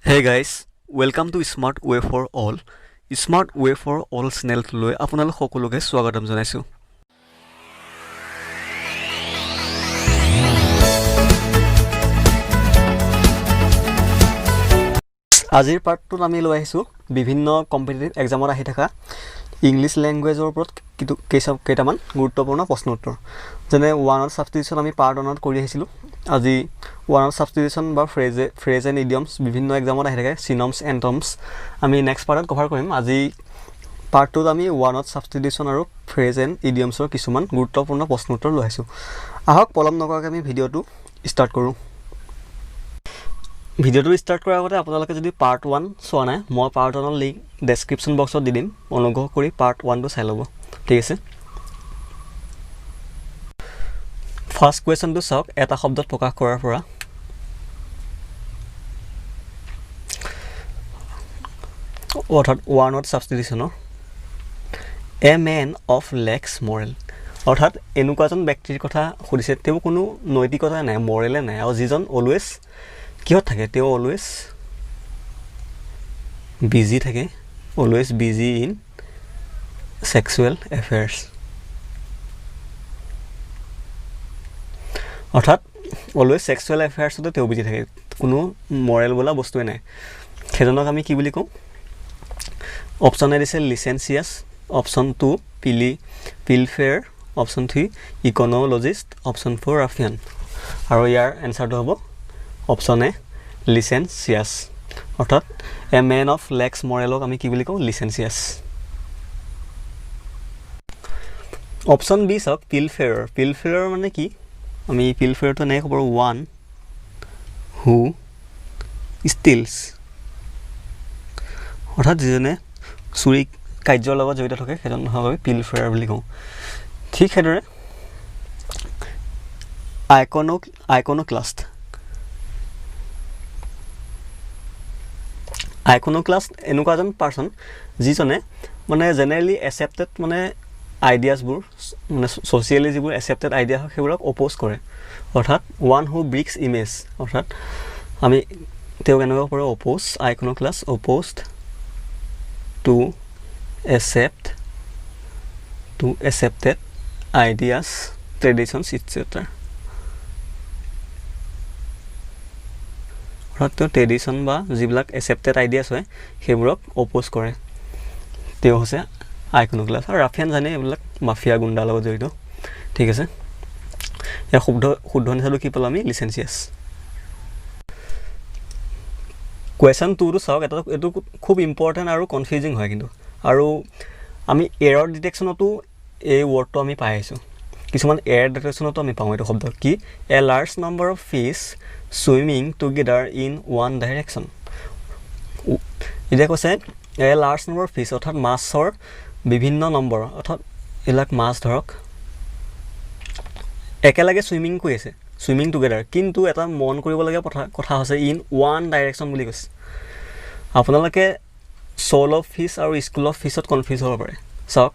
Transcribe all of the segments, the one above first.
Hey guys, welcome to Smart Way for All. Smart Way for All চেনেলটোলৈ আপোনালোক সকলোকে স্বাগতম জনাইছো। আজিৰ পাৰ্টটোত আমি লৈ আহিছো বিভিন্ন কম্পিটিটিভ এক্সামত আহি থকা ইংলিছ ল্যাঙ্গুৱেজৰ ওপৰত কেইটামান গুৰুত্বপূৰ্ণ প্ৰশ্ন উত্তৰ। যেনে ওৱানত সাবষ্টিটিউশন আমি পাৰ্ট 1ত কৰি আহিছিলো। আজি ওৱানত সাবষ্টিটিউশন বা ফ্ৰেজ এণ্ড ইডিয়মছ বিভিন্ন এক্সামত আহি থাকে, সিনমছ এণ্টমছ আমি নেক্সট পাৰ্টত কভাৰ কৰিম। আজি পাৰ্ট 2ত আমি ওৱানত সাবষ্টিটিউশন আৰু ফ্ৰেজ এণ্ড ইডিয়মছৰ কিছুমান গুৰুত্বপূৰ্ণ প্ৰশ্ন উত্তৰ লৈ আহিছো। আহক পলম নকৰাকৈ আমি ভিডিঅ'টো ষ্টাৰ্ট কৰোঁ। ভিডিঅ'টো ষ্টাৰ্ট কৰাৰ আগতে আপোনালোকে যদি পাৰ্ট 1 চোৱা নাই, মই পাৰ্ট 1ৰ লিংক ডেছক্ৰিপশ্যন বক্সত দি দিম, অনুগ্ৰহ কৰি পাৰ্ট 1টো চাই ল'ব। ঠিক আছে, ফাৰ্ষ্ট কুৱেশ্যনটো চাওক। এটা শব্দত প্ৰকাশ কৰাৰ পৰা অৰ্থাৎ ওৱানত ছাবষ্টিটিউশ্যনৰ এ মেন অফ লেক্স মৰেল, অৰ্থাৎ এনেকুৱা এজন ব্যক্তিৰ কথা সুধিছে, তেওঁ কোনো নৈতিকতা নাই, মৰেলে নাই, আৰু যিজন অলৱেজ কিহত থাকে, তেওঁ অলৱেজ বিজি থাকে, always busy in sexual affairs. অৰ্থাৎ অলৱেজ সেক্সুৱেল এফেয়াৰ্ছতে তেওঁ বিজি থাকে, কোনো মৰেল বোলা বস্তুৱে নাই। সেইজনক আমি কি বুলি কওঁ? অপশ্যন এ দিছে লিচেঞ্চিয়াছ, অপশ্যন 2 পিলফেয়াৰ, অপশ্যন 3 ইকন'লজিষ্ট, অপশ্যন 4 ৰাফিয়ান। আৰু ইয়াৰ এনচাৰটো হ'ব অপশ্যন এ লিচেঞ্চিয়াছ। অৰ্থাৎ এ মেন অফ লেক্স মৰেলক আমি কি বুলি কওঁ? লিচেঞ্চিয়াছ। অপশ্যন বি চাওক, পিলফেয়াৰ মানে কি? আমি পিলফেয়াৰটো এনেকৈ ক'ব পাৰোঁ, ওৱান হু ষ্টিলছ, অৰ্থাৎ যিজনে চুৰি কাৰ্যৰ লগত জড়িত থাকে সেইজন নহ'ব আমি পিলফেয়াৰ বুলি কওঁ। ঠিক সেইদৰে আইকন'ক্লাষ্ট এনেকুৱা এজন পাৰ্চন যিজনে মানে জেনেৰেলি একচেপ্টেড মানে আইডিয়াছবোৰ, মানে ছ'চিয়েলি যিবোৰ একচেপ্টেড আইডিয়া হয় সেইবোৰক অপ'জ কৰে। অৰ্থাৎ ওৱান হু ব্ৰিক্স ইমেজ, অৰ্থাৎ আমি তেওঁক এনেকুৱা কৰোঁ oppose, iconoclast opposed to accepted ideas, traditions, etc. অৰ্থাৎ তেওঁ ট্ৰেডিশ্যন বা যিবিলাক একচেপ্টেড আইডিয়াছ হয় সেইবোৰক অপ'জ কৰে, তেওঁ হৈছে আইকন'ক্লাষ্ট। আৰু ৰাফিয়ান জানে এইবিলাক মাফিয়া গুণ্ডাৰ লগত জড়িত। ঠিক আছে, ইয়াৰ শুদ্ধ নিচাটো কি পালোঁ আমি? লিচেঞ্চিয়াছ। কুৱেশ্যন 2টো চাওক, এইটো খুব ইম্পৰ্টেণ্ট আৰু কনফিউজিং হয় কিন্তু, আৰু আমি এৰৰ ডিটেকশ্যনতো এই ৱৰ্ডটো আমি পাই আহিছোঁ, কিছুমান এয়াৰ ডিটেকশ্যনতো আমি পাওঁ এইটো শব্দ। কি? A large number of fish swimming together in one direction. এতিয়া কৈছে a large number of fish, অৰ্থাৎ মাছৰ বিভিন্ন নম্বৰ, অৰ্থাৎ এইবিলাক মাছ ধৰক একেলগে ছুইমিং কৰি আছে, ছুইমিং টুগেডাৰ। কিন্তু এটা মন কৰিবলগীয়া কথা হৈছে ইন ওৱান ডাইৰেকশ্যন বুলি কৈছে। আপোনালোকে চ'ল অফ ফিছ আৰু স্কুল অফ ফিছত কনফিউজ হ'ব পাৰে। চাওক,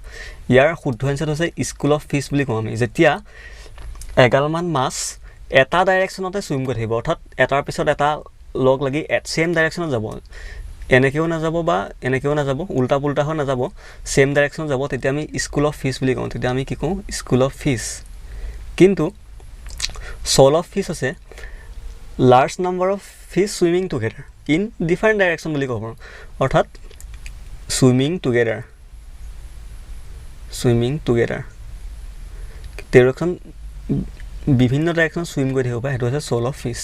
ইয়াৰ শুদ্ধ এনচাৰ হৈছে স্কুল অফ ফিছ বুলি কওঁ আমি, যেতিয়া এগালমান মাছ এটা ডাইৰেকশ্যনতে ছুইম কৰি থাকিব, অৰ্থাৎ এটাৰ পিছত এটা লগ লাগি ছেম ডাইৰেকশ্যনত যাব, এনেকৈও নাযাব বা এনেকৈও নাযাব, উল্টা পুল্টা হৈ নাযাব, ছেম ডাইৰেকশ্যনত যাব, তেতিয়া আমি স্কুল অফ ফিছ বুলি কওঁ। তেতিয়া আমি কি কওঁ? School of fish. কিন্তু চ'ল অফ ফিছ হৈছে large number of fish swimming together in different direction বুলি ক'ব পাৰোঁ। অৰ্থাৎ ছুইমিং টুগেডাৰ ডাইৰেকশ্যন, বিভিন্ন ডাইৰেকশ্যনত ছুইম কৰি থাকিব পাৰে, সেইটো হৈছে চ'ল অফ ফিছ।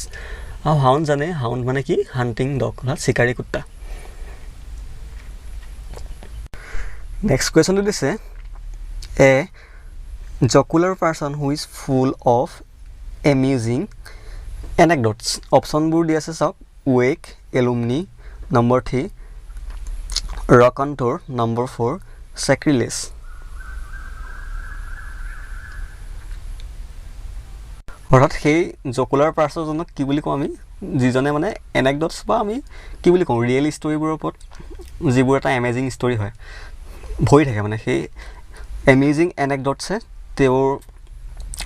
আৰু হাউণ্ড জানে, হাউণ্ড মানে কি? হাণ্টিং ডগ, অৰ্থাৎ চিকাৰী কুত্তা। নেক্সট কুৱেশ্যনটো দিছে a jocular person who is full of amusing anecdotes. অপশ্যনবোৰ দি আছে চাওক, wag, alumni, number 3 raconteur, number 4 sacrilege. অৰ্থাৎ সেই জকুলাৰ পাৰ্চনজনক কি বুলি কওঁ আমি? যিজনে মানে এনেকডটছ বা আমি কি বুলি কওঁ? ৰিয়েল ষ্টৰিবোৰৰ ওপৰত যিবোৰ এটা এমেজিং ষ্টৰি হয় ভৰি থাকে, মানে সেই এমেজিং এনেকডটছে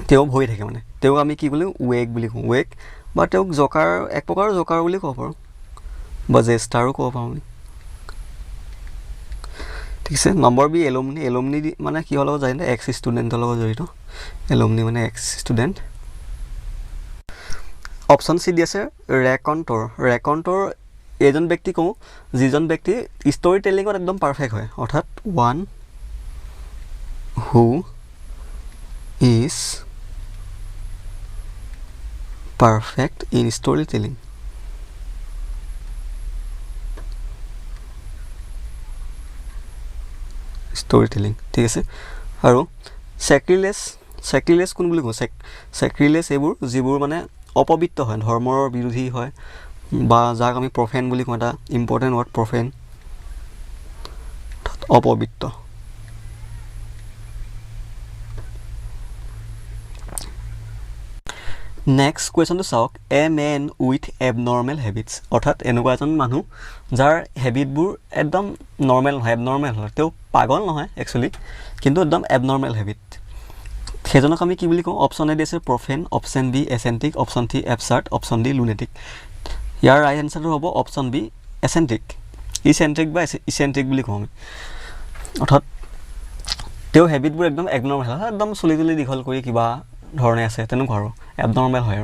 তেওঁ ভৰি থাকে, মানে তেওঁক আমি কি বুলি ৱেক বুলি কওঁ? ৱেক বা তেওঁক জকাৰ, এক প্ৰকাৰৰ জকাৰ বুলি ক'ব পাৰোঁ। বা জেষ্টাৰো ক'ব পাৰোঁ আমি ঠিক আছে নম্বৰ বি এলুমনি এলুমনি মানে কিহৰ লগত জড়িত এক্স ষ্টুডেণ্টৰ লগত জড়িত এলুমনি মানে এক্স ষ্টুডেণ্ট অপশ্যন চি দি আছে ৰেকণ্টৰ এজন ব্যক্তি কওঁ যিজন ব্যক্তি ষ্টৰি টেলিঙত একদম পাৰফেক্ট হয় অৰ্থাৎ one who is perfect in story telling ঠিক আছে আৰু চেক্ৰিলেছ কোন বুলি কওঁ চেক্ৰিলেছ এইবোৰ যিবোৰ মানে অপবিত্ৰ হয় ধৰ্মৰ বিৰোধী হয় বা যাক আমি প্ৰফেন বুলি কওঁ এটা ইম্পৰ্টেণ্ট ৱৰ্ড প্ৰফেন অপবিত্ৰ নেক্সট কুৱেশ্যনটো চাওক এ মেন উইথ এবনৰ্মেল হেবিটছ অৰ্থাৎ এনেকুৱা এজন মানুহ যাৰ হেবিটবোৰ একদম নৰ্মেল নহয় এবনৰ্মেল হয় তেওঁ পাগল নহয় একচুৱেলি কিন্তু একদম এবনৰ্মেল হেবিট সেইজনক আমি কি বুলি কওঁ অপশ্যন এ দি আছে profane option B eccentric option C absurd option D lunatic ইয়াৰ ৰাইট এনচাৰটো হ'ব অপশ্যন বি এচেণ্ট্ৰিক ইচেণ্ট্ৰিক বা ইচেণ্ট্ৰিক বুলি কওঁ আমি অৰ্থাৎ তেওঁ হেবিটবোৰ একদম এবনৰ্মেল হয় একদম চুলি তুলি দীঘল কৰি কিবা ধৰণে আছে তেনেকুৱা আৰু এবনৰ্মেল হয়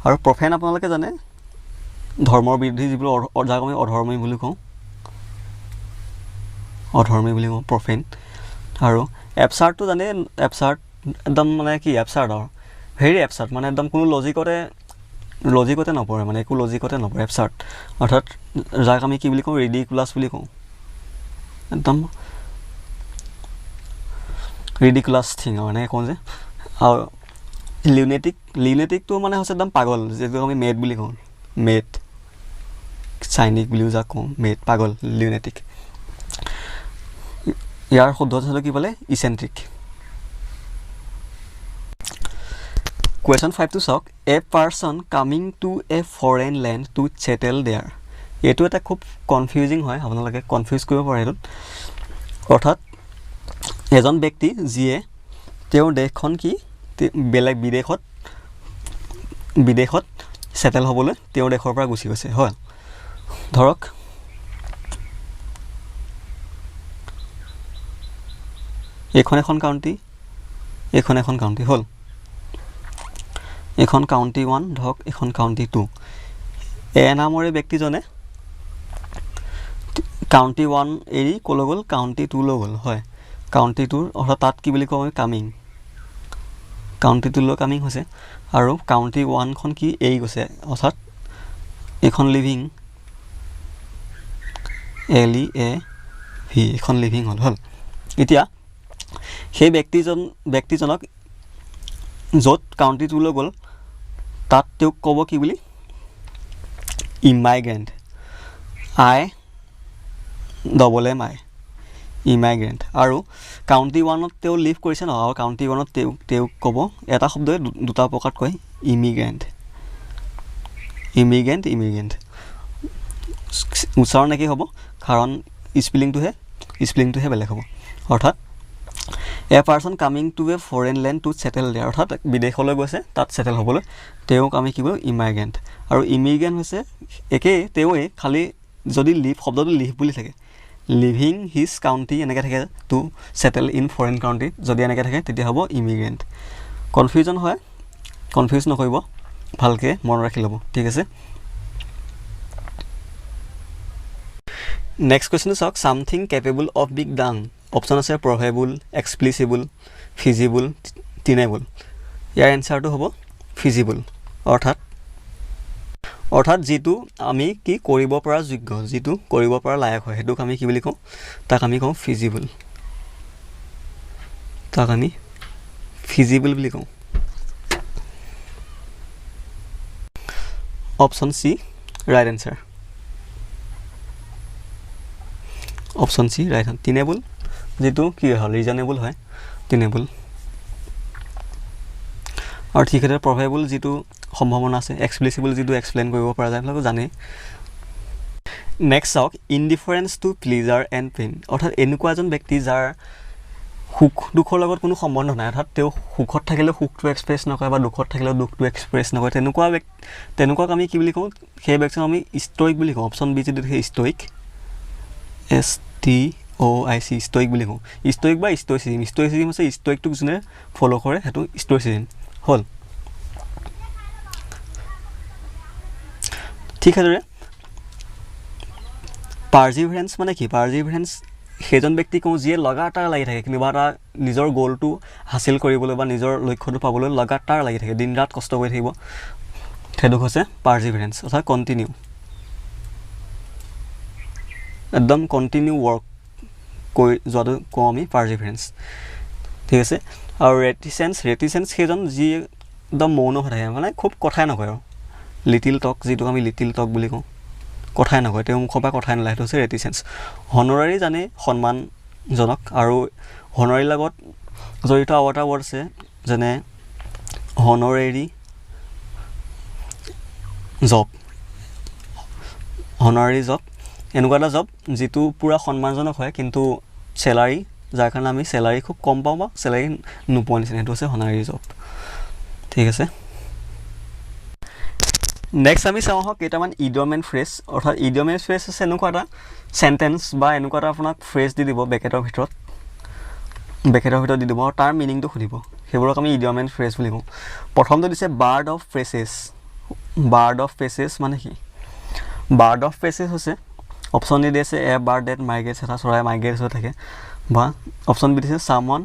আৰু প্ৰফেন আপোনালোকে জানে ধৰ্মৰ বিৰোধী যিবোৰ যাক আমি অধৰ্মী বুলি কওঁ প্ৰফেন আৰু এবচাৰ্ডটো জানে এবচাৰ্ড একদম মানে কি এবচাৰ্ড আৰু ভেৰি এবচাৰ্ড মানে একদম কোনো লজিকতে নপৰে মানে একো লজিকতে নপৰে এবচাৰ্ড অৰ্থাৎ যাক আমি কি বুলি কওঁ ৰিডিকুলাছ বুলি কওঁ একদম ৰিডিকুলাছ থিং আৰু এনেকৈ কওঁ যে আৰু লিউনেটিকটো মানে হৈছে একদম পাগল যিটো আমি মেড বুলি কওঁ মেড চাইনিক বুলিও যাক কওঁ মেড পাগল লিউনেটিক ইয়াৰ শুদ্ধ হৈছিল কি পালে ইচেণ্ট্ৰিক কুৱেশ্যন 5টো চাওক a person coming to a foreign land to settle there এইটো এটা খুব কনফিউজিং হয় আপোনালোকে কনফিউজ কৰিব পাৰে এইটোত অৰ্থাৎ এজন ব্যক্তি যিয়ে তেওঁৰ দেশখন কি বেলেগ বিদেশত ছেটেল হ'বলৈ তেওঁৰ দেশৰ পৰা গুচি গৈছে হয় ধৰক এইখন এখন কাউণ্টি হ'ল এখন কাউণ্টি 1 ধৰক এখন কাউণ্টি 2 এ নামৰে ব্যক্তিজনে কাউণ্টি 1 এৰি ক'লৈ গ'ল কাউণ্টি 2 লৈ গ'ল হয় কাউণ্টি 2 অৰ্থাৎ তাত কি বুলি কওঁ আমি কামিং কাউণ্টি 2 লৈ কামিং হৈছে আৰু কাউণ্টি 1 খন কি এৰি গৈছে অৰ্থাৎ এইখন লিভিং LEAV এখন লিভিং হ'ল এতিয়া সেই ব্যক্তিজনক য'ত কাউণ্টি 2 লৈ গ'ল তাত তেওঁক ক'ব কি বুলি ইমাইগ্ৰেণ্ট IMI ইমাইগ্ৰেণ্ট আৰু কাউণ্টি 1ত তেওঁ লিভ কৰিছে ন আৰু কাউণ্টি 1ত তেওঁক ক'ব এটা শব্দই দুটা প্ৰকাৰত কয় ইমিগ্ৰেণ্ট উচ্চাৰণ একেই হ'ব কাৰণ স্পেলিংটোহে বেলেগ হ'ব অৰ্থাৎ a person coming to a foreign land to settle there অৰ্থাৎ বিদেশলৈ গৈছে তাত ছেটেল হ'বলৈ তেওঁক আমি কি কৰোঁ ইমাইগ্ৰেণ্ট আৰু ইমিগ্ৰেণ্ট হৈছে একেই তেওঁৱে খালি যদি শব্দটো লিভ বুলি থাকে লিভিং হিজ কাউণ্টি এনেকৈ থাকে টু ছেটেল ইন ফৰেইন কাউণ্ট্ৰিত যদি এনেকৈ থাকে তেতিয়া হ'ব ইমিগ্ৰেণ্ট কনফিউজন হয় কনফিউজ নকৰিব ভালকৈ মনত ৰাখি ল'ব ঠিক আছে নেক্সট কুৱেশ্যনটো চাওক something capable of being done option আছে প্ৰভেবল এক্সপ্লিচিবল ফিজিবল টিনেবল ইয়াৰ এনচাৰটো হ'ব ফিজিবল অৰ্থাৎ যিটো আমি কি কৰিব পৰা যোগ্য যিটো কৰিব পৰা লায়ক হয় সেইটোক আমি কি বুলি কওঁ তাক আমি কওঁ ফিজিবল বুলি কওঁ option C right answer option C right tenable যিটো কি হ'ল ৰিজনেবল হয় টিনেবল আৰু ঠিক আছে প্ৰভেবল যিটো সম্ভাৱনা আছে এক্সপ্লিচিবল যিটো এক্সপ্লেইন কৰিব পৰা যায় আপোনালোকে জানে নেক্সট চাওক ইনডিফাৰেঞ্চ টু প্লিজাৰ এণ্ড পেইন অৰ্থাৎ এনেকুৱা এজন ব্যক্তি যাৰ সুখ দুখৰ লগত কোনো সম্বন্ধ নাই অৰ্থাৎ তেওঁ সুখত থাকিলেও সুখটো এক্সপ্ৰেছ নকৰে বা দুখত থাকিলেও দুখটো এক্সপ্ৰেছ নকৰে তেনেকুৱাক আমি কি বুলি কওঁ সেই ব্যক্তিক আমি ষ্টইক বুলি কওঁ অপশ্যন বি যদি দেখে ষ্টইক STOIC ষ্টইক বুলি কওঁ ষ্টইক বা ষ্টইচিজিম হৈছে ষ্টইকটোক যোনে ফ'ল' কৰে সেইটো ষ্টইচিজিম হ'ল ঠিক সেইদৰে পাৰ্জিভেৰেঞ্চ মানে কি পাৰ্জিভেৰেঞ্চ সেইজন ব্যক্তি কওঁ যিয়ে লগাতাৰ লাগি থাকে কিবা এটা নিজৰ গ'লটো হাচিল কৰিবলৈ বা নিজৰ লক্ষ্যটো পাবলৈ লগাতাৰ লাগি থাকে দিন ৰাত কষ্ট কৰি থাকিব সেইটো হৈছে পাৰ্জিভেৰেঞ্চ অৰ্থাৎ কণ্টিনিউ একদম কণ্টিনিউ ৱৰ্ক কৰি যোৱাটো কওঁ আমি পাৰ্জিভেৰেঞ্চ ঠিক আছে আৰু ৰেটিচেঞ্চ সেইজন যি একদম মৌন হৈ থাকে মানে খুব কথাই নকয় আৰু লিটিল টক যিটোক আমি লিটিল টক বুলি কওঁ কথাই নকয় তেওঁ মুখৰ পৰা কথাই নোলায় সেইটো হৈছে ৰেটিচেঞ্চ হনৰাৰী জানে সন্মানজনক আৰু হনৰাৰীৰ লগত জড়িত আৰু এটা ৱৰ্ড আছে যেনে হনৰেৰী জব এনেকুৱা এটা জব যিটো পূৰা সন্মানজনক হয় কিন্তু চেলাৰী যাৰ কাৰণে আমি চেলাৰী খুব কম পাওঁ বা চেলাৰী নোপোৱা নিচিনা সেইটো হৈছে হনাৰী জব ঠিক আছে নেক্সট আমি চাওঁ আহক কেইটামান ইডিয়ম এণ্ড ফ্ৰেজ অৰ্থাৎ ইডিয়ম এণ্ড ফ্ৰেজ আছে এনেকুৱা এটা চেণ্টেন্স বা এনেকুৱা এটা আপোনাক ফ্ৰেজ দি দিব ব্ৰেকেটৰ ভিতৰত দি দিব আৰু তাৰ মিনিংটো সুধিব সেইবোৰক আমি ইডিয়ম এণ্ড ফ্ৰেজ বুলি কওঁ প্ৰথমটো দিছে বাৰ্ড অফ প্ৰেচেছ মানে কি বাৰ্ড অফ প্ৰেচেছ হৈছে অপশ্যন ডি দিছে এ বাৰ্ড ডেট মাইগ্ৰেটছ এটা চৰাই মাইগ্ৰেটছ হৈ থাকে বা অপশ্যন বি দিছে someone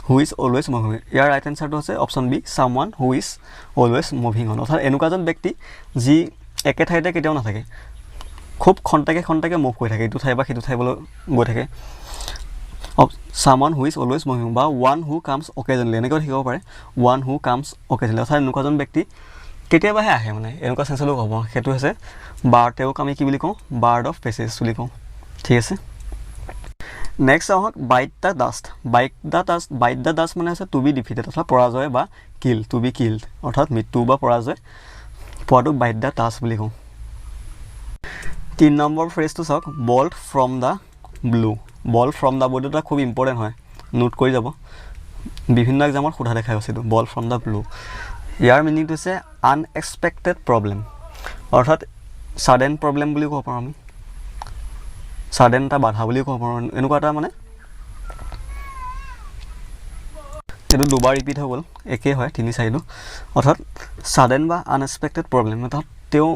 who is always moving ইয়াৰ ৰাইট এনচাৰটো হৈছে option B someone who is always moving on অৰ্থাৎ এনেকুৱা এজন ব্যক্তি যি একে ঠাইতে কেতিয়াও নাথাকে খুব খন্তেকে মুভ কৰি থাকে এইটো ঠাই বা সেইটো ঠাইলৈ গৈ থাকে চামৱান হু ইজ অলৱেজ মুভিং বা ওৱান হু কামছ অকেজনলি এনেকৈ থাকিব পাৰে ওৱান হু কামছ অকেজনলি অৰ্থাৎ এনেকুৱা এজন ব্যক্তি কেতিয়াবাহে আহে মানে এনেকুৱা চেঞ্চলৈও ক'ব সেইটো হৈছে তেওঁক আমি কি বুলি কওঁ বাৰ্ড অফ প্ৰেচেছ বুলি কওঁ ঠিক আছে নেক্সট আহক বাইট দ্য ডাষ্ট মানে হৈছে টু বি ডিফিটেড অৰ্থাৎ পৰাজয় বা কিল টু বি কিল্ড অৰ্থাৎ মৃত্যু বা পৰাজয় পোৱাটোক বাইট দ্য ডাষ্ট বুলি কওঁ 3 নম্বৰ ফ্ৰেজটো চাওক বল্ট ফ্ৰম দ্য ব্লু এটা খুব ইম্পৰ্টেণ্ট হয় নোট কৰি যাব বিভিন্ন এক্সামত সোধা দেখা গৈছে এইটো বল্ট ফ্ৰম দ্য ব্লু ইয়াৰ মিনিংটো হৈছে আনএক্সপেক্টেড প্ৰব্লেম অৰ্থাৎ ছাডেন প্ৰব্লেম বুলি ক'ব পাৰোঁ আমি ছাডেন এটা বাধা বুলি ক'ব পাৰোঁ এনেকুৱা এটা মানে এইটো দুবাৰ ৰিপিট হৈ গ'ল একেই হয় 3-4টো অৰ্থাৎ ছাডেন বা আনএক্সপেক্টেড প্ৰব্লেম অৰ্থাৎ তেওঁ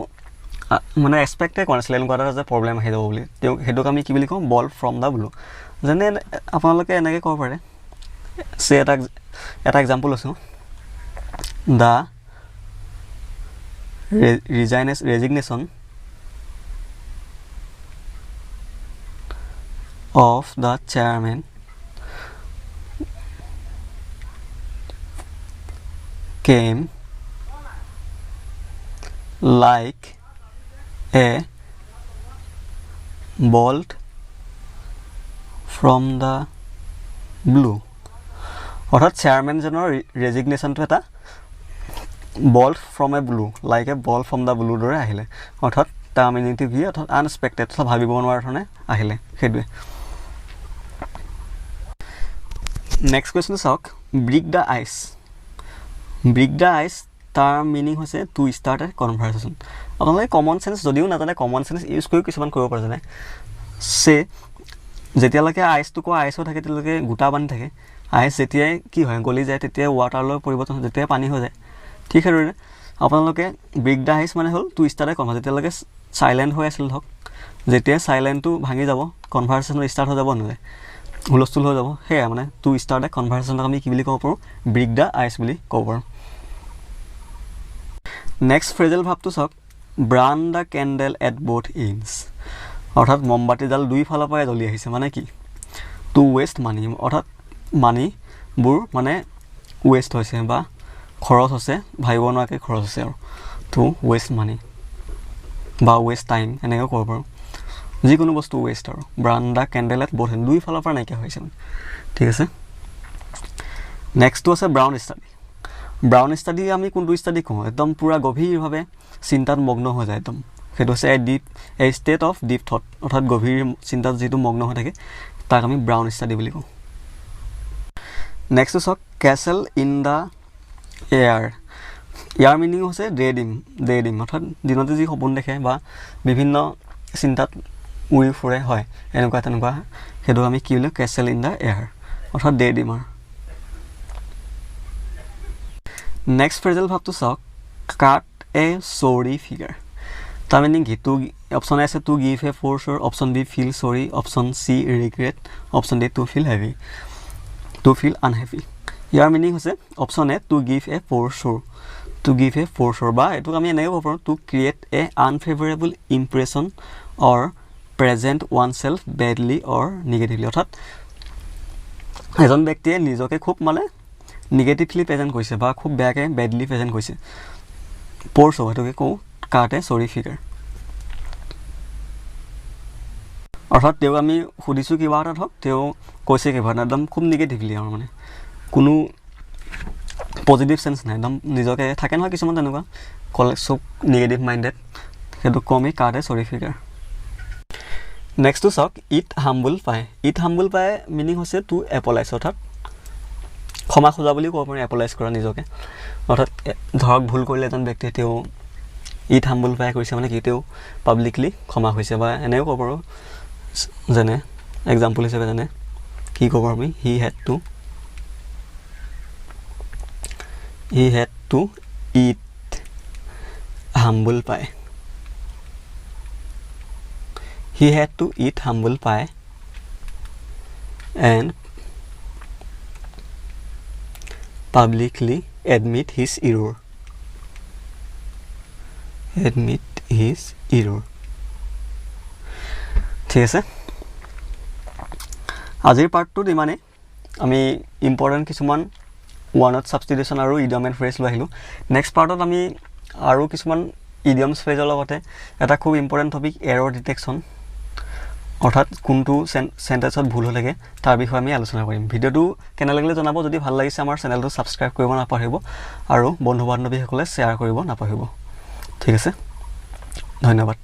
মানে এক্সপেক্টেই কৰা নাছিলে এনেকুৱা এটা যে প্ৰব্লেম আহি যাব বুলি তেওঁ সেইটোক আমি কি বুলি কওঁ বল্ট ফ্ৰম দ্য ব্লু যেনে আপোনালোকে এনেকৈ ক'ব পাৰে এটা এক্সাম্পল লৈছোঁ the resignation of the chairman came like a bolt from the blue অৰ্থাৎ চেয়াৰমেনজনৰ ৰেজিগনেশ্যনটো এটা bolt from a blue like a bolt from the ব্লুৰ দৰে আহিলে অৰ্থাৎ তাৰ মিনিংটো কি অৰ্থাৎ আনএক্সপেক্টেড অৰ্থাৎ ভাবিব নোৱাৰা ধৰণে আহিলে সেইটোৱে নেক্সট কুৱেশ্যন চাওক ব্ৰেক দ্য আইচ তাৰ মিনিং হৈছে টু ষ্টাৰ্ট এ কনভাৰচেশ্যন আপোনালোকে কমন চেন্স যদিও নাজানে কমন চেন্স ইউজ কৰিও কিছুমান কৰিব পৰা যায় যেতিয়ালৈকে আইচটো কোৱা আইচ হৈ থাকে তেতিয়ালৈকে গোটা বান্ধি থাকে আইচ যেতিয়াই কি হয় গলি যায় তেতিয়াই ৱাটাৰলৈ পৰিৱৰ্তন হয় যেতিয়াই পানী হৈ যায় ঠিক সেইদৰে আপোনালোকে ব্ৰেক দ্য আইচ মানে হ'ল টু ষ্টাৰ্ট এ কনভাৰচেশ্যন যেতিয়ালৈকে চাইলেণ্ট হৈ আছিল ধৰক যেতিয়া চাইলেণ্টটো ভাঙি যাব কনভাৰচেশ্যন ষ্টাৰ্ট হৈ যাব নহয় হুলস্থুল হৈ যাব সেয়া মানে টু ষ্টাৰ্ট এ কনভাৰচেশ্যনক আমি কি বুলি ক'ব পাৰোঁ ব্ৰেক দ্য আইচ বুলি ক'ব পাৰোঁ নেক্সট ফ্ৰেজেল ভাৱটো চাওক burn the candle at both ends অৰ্থাৎ মমবাতিডাল দুই ফালৰ পৰাই জ্বলি আহিছে মানে কি টু ৱেষ্ট মানি অৰ্থাৎ মানিবোৰ মানে ৱেষ্ট হৈছে বা খৰচ হৈছে ভাবিব নোৱাৰাকৈ খৰচ হৈছে আৰু টু ৱেষ্ট মানি বা ৱেষ্ট টাইম এনেকৈ ক'ব পাৰোঁ যিকোনো বস্তু ৱেষ্ট আৰু burn the candle at both end দুই ফালৰ পৰা নাইকিয়া হৈছে মানে ঠিক আছে নেক্সটটো আছে ব্ৰাউন ষ্টাডি আমি কোনটো ষ্টাডি কওঁ একদম পূৰা গভীৰভাৱে চিন্তাত মগ্ন হৈ যায় একদম সেইটো হৈছে a state of deep thought অৰ্থাৎ গভীৰ চিন্তাত যিটো মগ্ন হৈ থাকে তাক আমি ব্ৰাউন ষ্টাডি বুলি কওঁ নেক্সট চাওক Castle in the air year meaning হৈছে ডে ডিম অৰ্থাৎ দিনতে যি সপোন দেখে বা বিভিন্ন চিন্তাত উৰি ফুৰে হয় এনেকুৱা তেনেকুৱা সেইটো আমি কি বুলি কেচেল ইন দ্য এয়াৰ অৰ্থাৎ ডে ডিমাৰ নেক্সট ফ্ৰেজেল ভাবটো চাওক কাট এ চৰি ফিগাৰ তাৰ মিনিং কি টু অপশ্যন আছে টু গিভ এ ফৰ শ্বৰ option B feel sorry option C regret option D to feel heavy to feel unheavy ইয়াৰ meaning হৈছে option A to give a poor শ্বৰ বা এইটোক আমি এনেকৈ ক'ব পাৰোঁ to create an unfavourable impression or present one self badly or negatively অৰ্থাৎ এজন ব্যক্তিয়ে নিজকে খুব মানে নিগেটিভলি প্ৰেজেণ্ট কৰিছে বা খুব বেয়াকৈ বেডলি প্ৰেজেণ্ট কৰিছে প'ৰ শ্ব' সেইটোকে কওঁ কাট এ চৰি ফিগাৰ অৰ্থাৎ তেওঁক আমি সুধিছোঁ কিবা এটা ধৰক তেওঁ কৈছে কিবা এটা একদম খুব নিগেটিভলি আৰু মানে কোনো পজিটিভ চেঞ্চ নাই একদম নিজকে থাকে নহয় কিছুমান তেনেকুৱা চব নিগেটিভ মাইণ্ডেড সেইটোক কওঁ আমি কাট এ চৰি ফিগাৰ নেক্সটটো চাওক ইট হাম্বুল পাই মিনিং হৈছে টু এপলাইজ অৰ্থাৎ ক্ষমা খোজা বুলিও ক'ব পাৰি এপলাইজ কৰা নিজকে অৰ্থাৎ ধৰক ভুল কৰিলে এজন ব্যক্তিয়ে তেওঁ ইট হাম্বুল পাই কৰিছে মানে কি তেওঁ পাব্লিকলি ক্ষমা হৈছে বা এনেও ক'ব পাৰোঁ যেনে এক্সাম্পল হিচাপে যেনে কি ক'ব আমি he head to it humble পাই he had to eat humble pie and publicly admit his error ঠিক আছে আজিৰ পাৰ্টটোত ইমানেই আমি ইম্পৰ্টেণ্ট কিছুমান ওৱানত ছাবষ্টিটিউশ্যন আৰু ইডিয়ম এণ্ড ফ্ৰেজ লৈ আহিলোঁ নেক্সট পাৰ্টত আমি আৰু কিছুমান ইডিয়মছ ফ্ৰেজৰ লগতে এটা খুব ইম্পৰ্টেণ্ট টপিক এৰৰ ডিটেকশ্যন অৰ্থাৎ কোনটো চেণ্টেঞ্চত ভুল হৈ থাকে তাৰ বিষয়ে আমি আলোচনা কৰিম ভিডিঅ'টো কেনে লাগিলে জনাব যদি ভাল লাগিছে আমাৰ চেনেলটো ছাবস্ক্ৰাইব কৰিব নাপাহৰিব আৰু বন্ধু বান্ধৱীসকলে শ্বেয়াৰ কৰিব নাপাহৰিব ঠিক আছে ধন্যবাদ